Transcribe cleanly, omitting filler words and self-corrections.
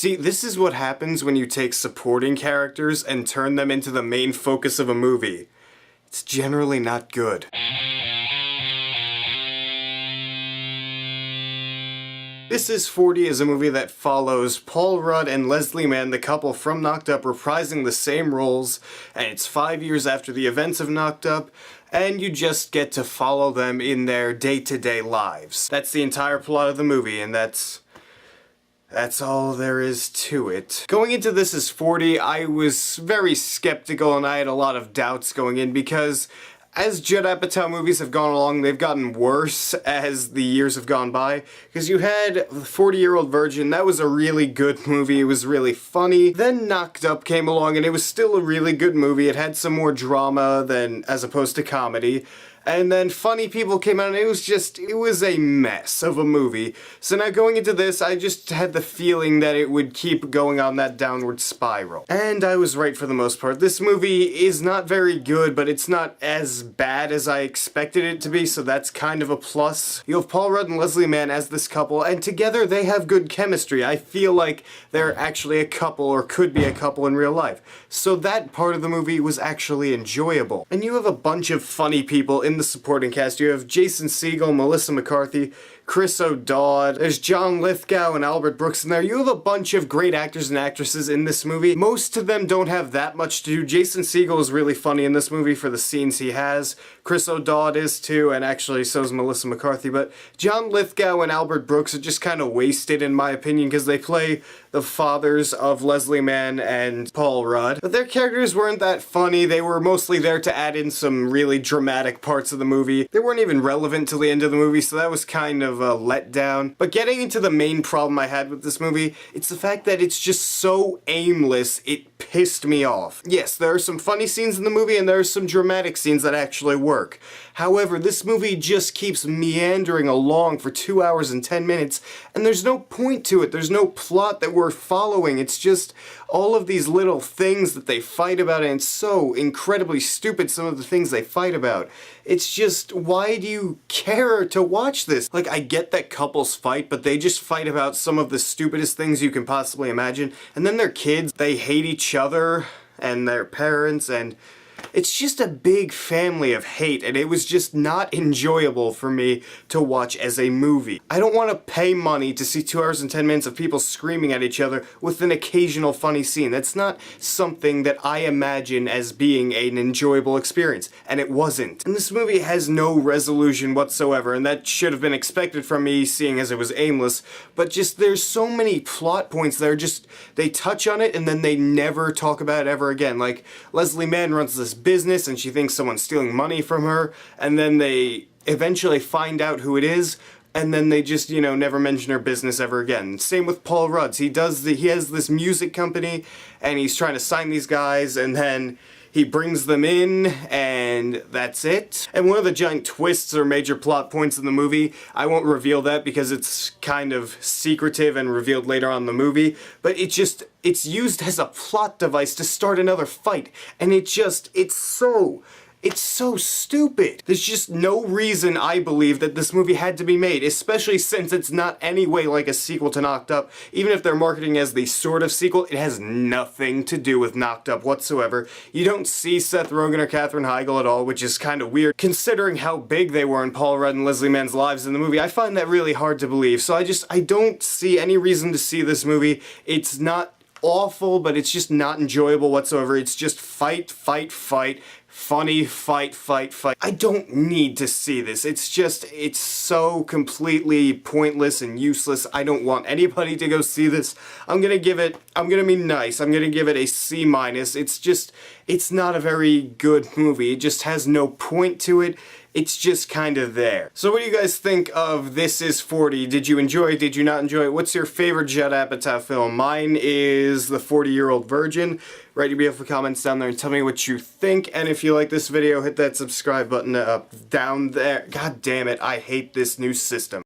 See, this is what happens when you take supporting characters and turn them into the main focus of a movie. It's generally not good. This Is 40 is a movie that follows Paul Rudd and Leslie Mann, the couple from Knocked Up, reprising the same roles, and it's 5 years after the events of Knocked Up, and you just get to follow them in their day-to-day lives. That's the entire plot of the movie, and that's all there is to it. Going into This Is 40, I was very skeptical and I had a lot of doubts going in because as Judd Apatow movies have gone along, they've gotten worse as the years have gone by. Because you had The 40-Year-Old Virgin, that was a really good movie, it was really funny. Then Knocked Up came along and it was still a really good movie, it had some more drama than as opposed to comedy. And then Funny People came out and it was a mess of a movie. So now going into this, I just had the feeling that it would keep going on that downward spiral. And I was right for the most part. This movie is not very good, but it's not as bad as I expected it to be, so that's kind of a plus. You have Paul Rudd and Leslie Mann as this couple, and together they have good chemistry. I feel like they're actually a couple, or could be a couple in real life. So that part of the movie was actually enjoyable. And you have a bunch of funny people in the supporting cast. You have Jason Segel, Melissa McCarthy, Chris O'Dowd, there's John Lithgow and Albert Brooks in there. You have a bunch of great actors and actresses in this movie. Most of them don't have that much to do. Jason Segel is really funny in this movie for the scenes he has. Chris O'Dowd is too, and actually so is Melissa McCarthy, but John Lithgow and Albert Brooks are just kind of wasted in my opinion because they play the fathers of Leslie Mann and Paul Rudd. But their characters weren't that funny. They were mostly there to add in some really dramatic parts of the movie. They weren't even relevant till the end of the movie, so that was kind of a letdown. But getting into the main problem I had with this movie, it's the fact that it's just so aimless, it pissed me off. Yes, there are some funny scenes in the movie and there are some dramatic scenes that actually work. However, this movie just keeps meandering along for 2 hours and 10 minutes and there's no point to it. There's no plot that we're following. It's just all of these little things that they fight about, and it's so incredibly stupid, some of the things they fight about. It's just, why do you care to watch this? Like, I get that couples fight, but they just fight about some of the stupidest things you can possibly imagine. And then their kids, they hate each other and their parents, and it's just a big family of hate, and it was just not enjoyable for me to watch as a movie. I don't want to pay money to see 2 hours and 10 minutes of people screaming at each other with an occasional funny scene. That's not something that I imagine as being an enjoyable experience, and it wasn't. And this movie has no resolution whatsoever, and that should have been expected from me, seeing as it was aimless, but just there's so many plot points that are just, they touch on it and then they never talk about it ever again. Like, Leslie Mann runs this business and she thinks someone's stealing money from her, and then they eventually find out who it is, and then they just, you know, never mention her business ever again. Same with Paul Rudd. He has this music company and he's trying to sign these guys, and then he brings them in, and that's it. And one of the giant twists or major plot points in the movie, I won't reveal that because it's kind of secretive and revealed later on in the movie, but it's used as a plot device to start another fight, and it's so stupid. There's just no reason, I believe, that this movie had to be made, especially since it's not anyway like a sequel to Knocked Up. Even if they're marketing as the sort of sequel, it has nothing to do with Knocked Up whatsoever. You don't see Seth Rogen or Katherine Heigl at all, which is kind of weird, considering how big they were in Paul Rudd and Leslie Mann's lives in the movie. I find that really hard to believe, so I don't see any reason to see this movie. It's not awful, but it's just not enjoyable whatsoever. It's just fight, fight, fight. Funny, fight, fight, fight. I don't need to see this. It's so completely pointless and useless. I don't want anybody to go see this. I'm gonna be nice. I'm gonna give it a C-. It's not a very good movie. It just has no point to it. It's just kind of there. So what do you guys think of This Is 40? Did you enjoy it? Did you not enjoy it? What's your favorite Judd Apatow film? Mine is The 40-Year-Old Virgin. Write your beautiful comments down there and tell me what you think. And if you like this video, hit that subscribe button up down there. God damn it, I hate this new system.